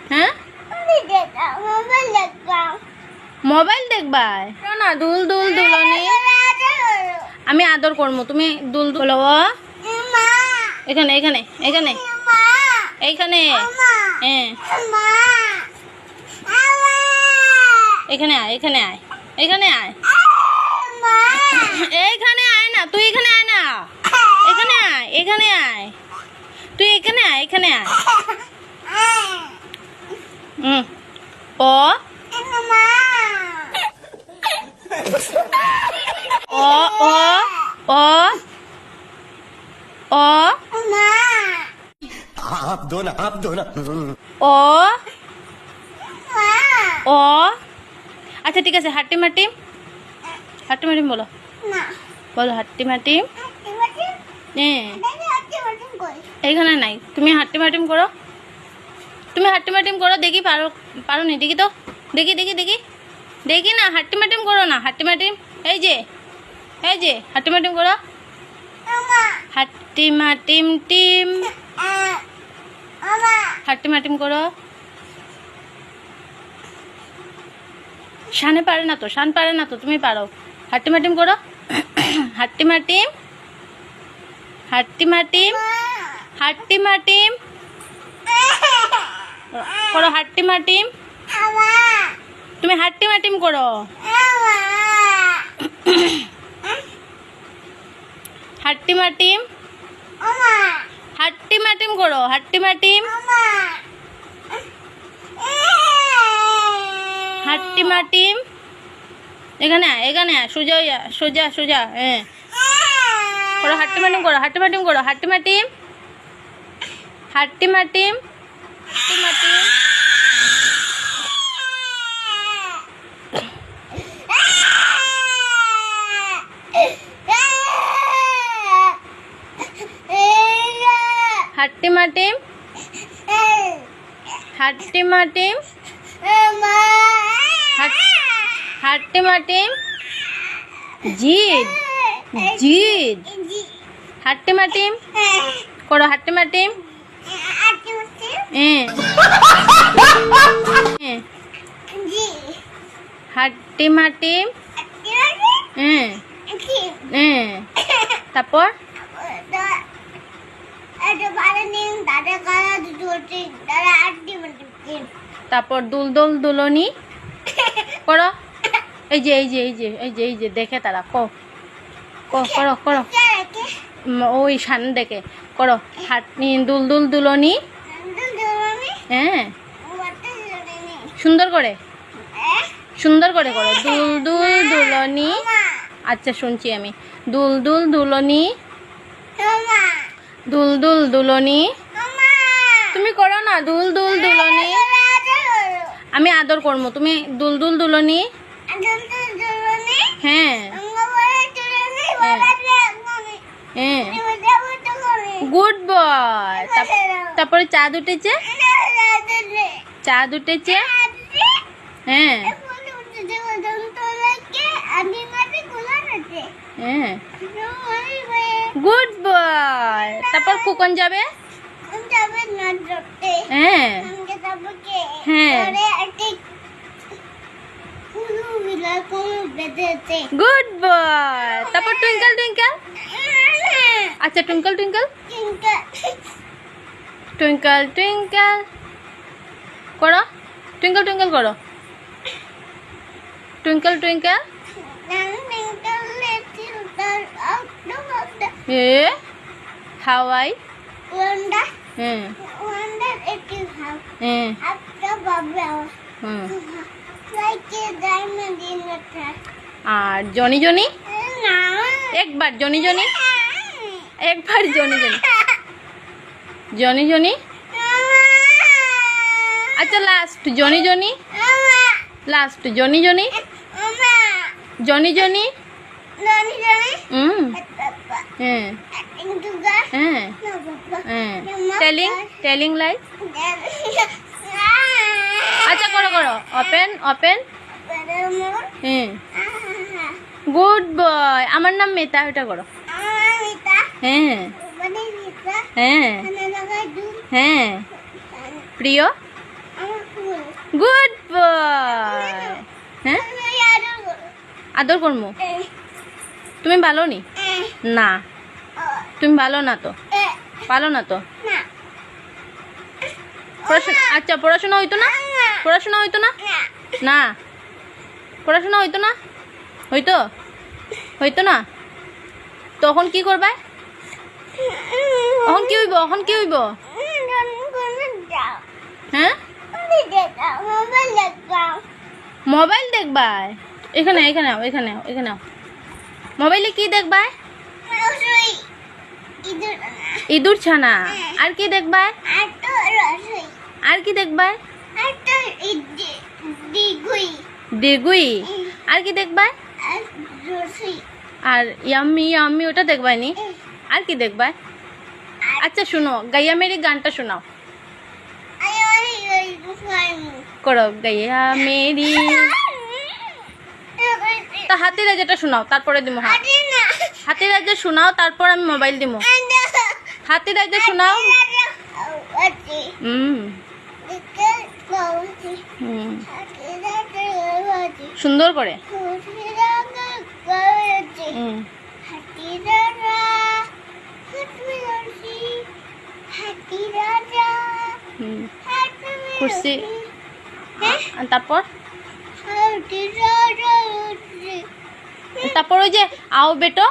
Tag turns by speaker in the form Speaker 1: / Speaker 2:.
Speaker 1: হ্যাঁ মোবাইল দেখবা না দুল দুল দুলনি আমি আদর করবো তুমি দুল দুল এখানে এখানে এখানে এইখানে হ্যাঁ এখানে আয় এখানে আয় এখানে আয় এইখানে আয় না তুই এখানে আয় না এখানে আয় এখানে আয় তুই এখানে আয় এখানে আয় ও ও ও ও ও
Speaker 2: आप दो ना
Speaker 1: ও ও আচ্ছা ঠিক আছে হাট্টি মাটিম বলো বলো হাট্টি মাটিম হ্যাঁ এইখানে নাই তুমি হাট্টি মাটিম করো দেখি পারো নি দেখি তো দেখি দেখি দেখি দেখি না হাট্টি মাটিম করো না হাট্টি মাটিম এই যে হাট্টি মাটিম করো হাট্টি মাটিম টিম হাট্টি মাটিম করো শান পারে না তো তুমি পারো হাট্টি মাটিম করো হাট্টি মাটিম করো হাট্টি মাটিম তুমি হাট্টি মাটিম করো হাট্টি মাটিম করো হাট্টি মাটিম এখানে এখানে সোজা হ্যাঁ করো হাট্টি মাটিম করো হাট্টি মাটিম জিদ হাট্টি মাটিম করো হাট্টি মাটিম হাট্টি মাটিম তারপর দুল দুল দুলনি করো এই যে দেখে তারা করো ওই শান দেখে করো দুল দুল দুলনি হ্যাঁ সুন্দর করে করো দুল দুল দুলনি আচ্ছা শুনছি আমি দুল দুল দুলনি তুমি করো না দুল দুল দুলনি আমি আদর করবো তুমি দুল দুল দুলনি হ্যাঁ গুড বয় তারপরে চাঁদ উঠেছে হ্যাঁ গুড বয় তারপর কুকন যাবে হ্যাঁ গুড বয় তারপর টুইঙ্কল আচ্ছা টুইঙ্কল করো টুইঙ্কল করো হাওয়াই আর জনি একবার জনি আচ্ছা লাস্ট জনি টেলিং লাইক আচ্ছা করো ওপেন গুড বয় আমার নাম মেতা ওটা করো হ্যাঁ প্রিয় গুড বয়। হ্যাঁ আদর করমু। তুমি ভালো নি না, তুমি ভালো না তো, ভালো না তো। পড়াশোনা আচ্ছা পড়াশোনা হইতো না, পড়াশোনা হইতো না, না পড়াশোনা হইতো না, হইতো হইতো না। তখন কি করবে? এখন কি হইব? এখন কি হইব? হ্যাঁ মোবাইল দেখবাই। এখানে এখানে আও, এখানে আও, এখানে আও। মোবাইলে কি দেখবাই? ইঁদুর ছানা। আর কি দেখবাই? আর কি দেখবাই? দিগুই। আর কি দেখবাই? আর ইয়াম্মি ইয়াম্মি ওটা দেখবাই নি? আর কি দেখবাই? আচ্ছা শুনো, গাইয়া মেরি গানটা শোনাও। করো গাইয়া মেরি। তা হাতি রাজাটা শোনাও, তারপরে দিমু। হাতি রাজা শোনাও, তারপর আমি মোবাইল দিমু। হাতি রাজা শোনাও। সুন্দর করে। খুশি। তারপর তারপর ওই যে আও বেটো।